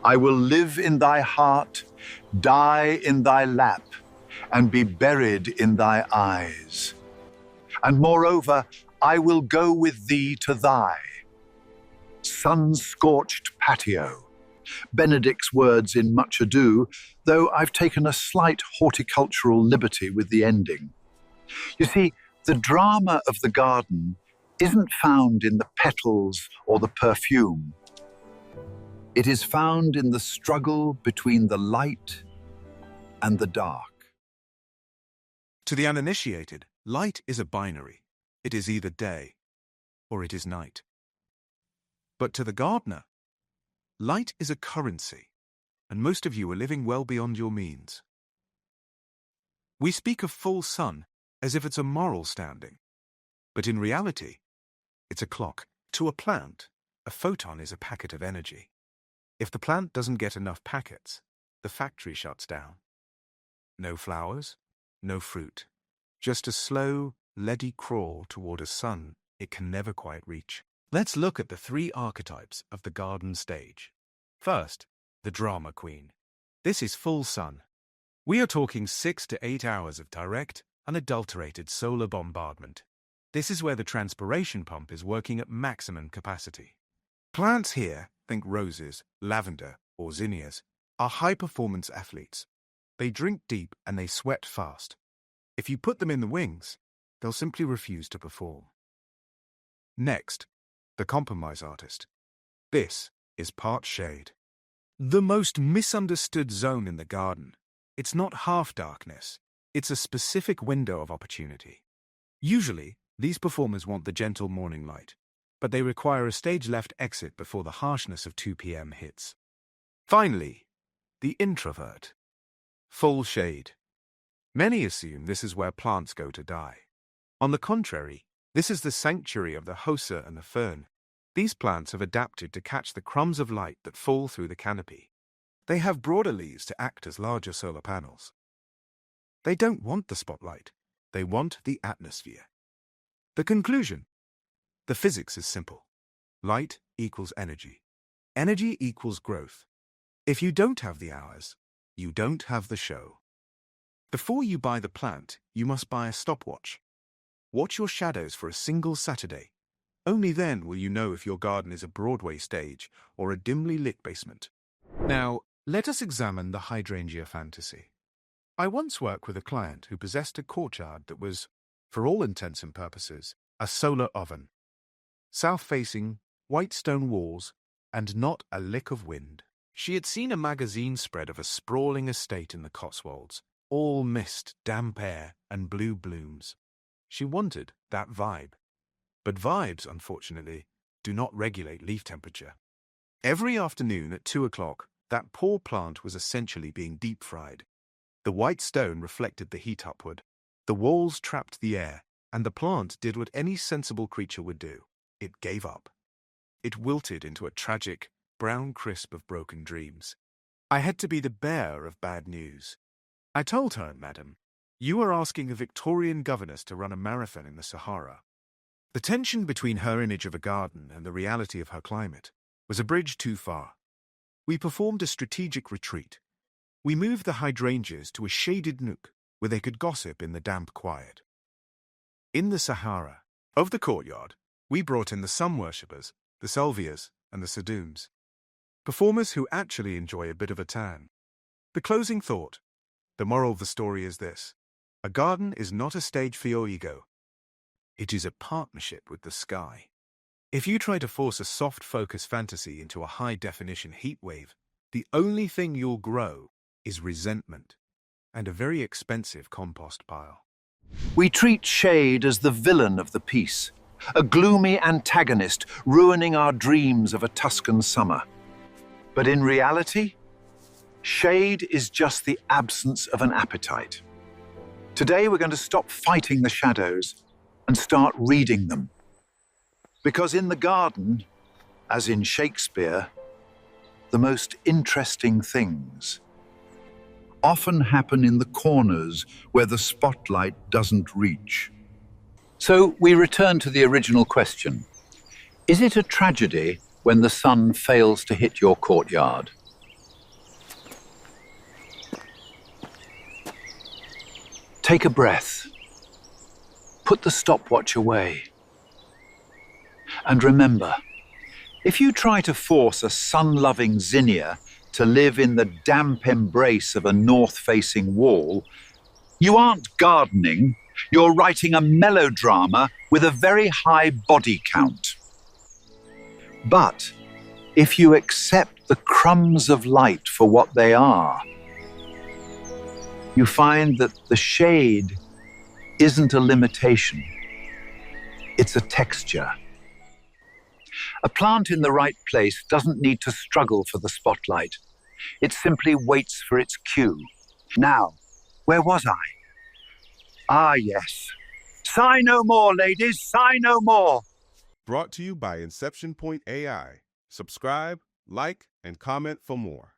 I will live in thy heart, die in thy lap, and be buried in thy eyes. And moreover, I will go with thee to thy sun-scorched patio. Benedick's words in Much Ado, though I've taken a slight horticultural liberty with the ending. You see, the drama of the garden isn't found in the petals or the perfume. It is found in the struggle between the light and the dark. To the uninitiated, light is a binary. It is either day or it is night. But to the gardener, light is a currency, and most of you are living well beyond your means. We speak of full sun as if it's a moral standing, but in reality, it's a clock. To a plant, a photon is a packet of energy. If the plant doesn't get enough packets, the factory shuts down. No flowers, no fruit, just a slow, leady crawl toward a sun it can never quite reach. Let's look at the three archetypes of the garden stage. First, the drama queen. This is full sun. We are talking 6 to 8 hours of direct, unadulterated solar bombardment. This is where the transpiration pump is working at maximum capacity. Plants here, think roses, lavender, or zinnias, are high-performance athletes. They drink deep and they sweat fast. If you put them in the wings, they'll simply refuse to perform. Next, the compromise artist. This is part shade. The most misunderstood zone in the garden. It's not half darkness. It's a specific window of opportunity. Usually, these performers want the gentle morning light, but they require a stage-left exit before the harshness of 2 p.m. hits. Finally, the introvert. Full shade. Many assume this is where plants go to die. On the contrary, this is the sanctuary of the hosa and the fern. These plants have adapted to catch the crumbs of light that fall through the canopy. They have broader leaves to act as larger solar panels. They don't want the spotlight. They want the atmosphere. The conclusion? The physics is simple. Light equals energy. Energy equals growth. If you don't have the hours, you don't have the show. Before you buy the plant, you must buy a stopwatch. Watch your shadows for a single Saturday. Only then will you know if your garden is a Broadway stage or a dimly lit basement. Now, let us examine the hydrangea fantasy. I once worked with a client who possessed a courtyard that was, for all intents and purposes, a solar oven. South-facing, white stone walls, and not a lick of wind. She had seen a magazine spread of a sprawling estate in the Cotswolds, all mist, damp air, and blue blooms. She wanted that vibe. But vibes, unfortunately, do not regulate leaf temperature. Every afternoon at 2 o'clock, that poor plant was essentially being deep-fried. The white stone reflected the heat upward. The walls trapped the air, and the plant did what any sensible creature would do. It gave up. It wilted into a tragic, brown crisp of broken dreams. I had to be the bearer of bad news. I told her, "Madam, you are asking a Victorian governess to run a marathon in the Sahara." The tension between her image of a garden and the reality of her climate was a bridge too far. We performed a strategic retreat. We moved the hydrangeas to a shaded nook where they could gossip in the damp quiet. In the Sahara, of the courtyard, we brought in the sun worshippers, the salvias, and the sedums. Performers who actually enjoy a bit of a tan. The closing thought. The moral of the story is this. A garden is not a stage for your ego. It is a partnership with the sky. If you try to force a soft focus fantasy into a high-definition heat wave, the only thing you'll grow is resentment and a very expensive compost pile. We treat shade as the villain of the piece, a gloomy antagonist ruining our dreams of a Tuscan summer. But in reality, shade is just the absence of an appetite. Today we're going to stop fighting the shadows and start reading them. Because in the garden, as in Shakespeare, the most interesting things often happen in the corners where the spotlight doesn't reach. So we return to the original question. Is it a tragedy when the sun fails to hit your courtyard? Take a breath. Put the stopwatch away. And remember, if you try to force a sun-loving zinnia to live in the damp embrace of a north-facing wall, you aren't gardening, you're writing a melodrama with a very high body count. But if you accept the crumbs of light for what they are, you find that the shade isn't a limitation, it's a texture. A plant in the right place doesn't need to struggle for the spotlight. It simply waits for its cue. Now, where was I? Ah, yes. Sigh no more, ladies, sigh no more. Brought to you by Inception Point AI. Subscribe, like, and comment for more.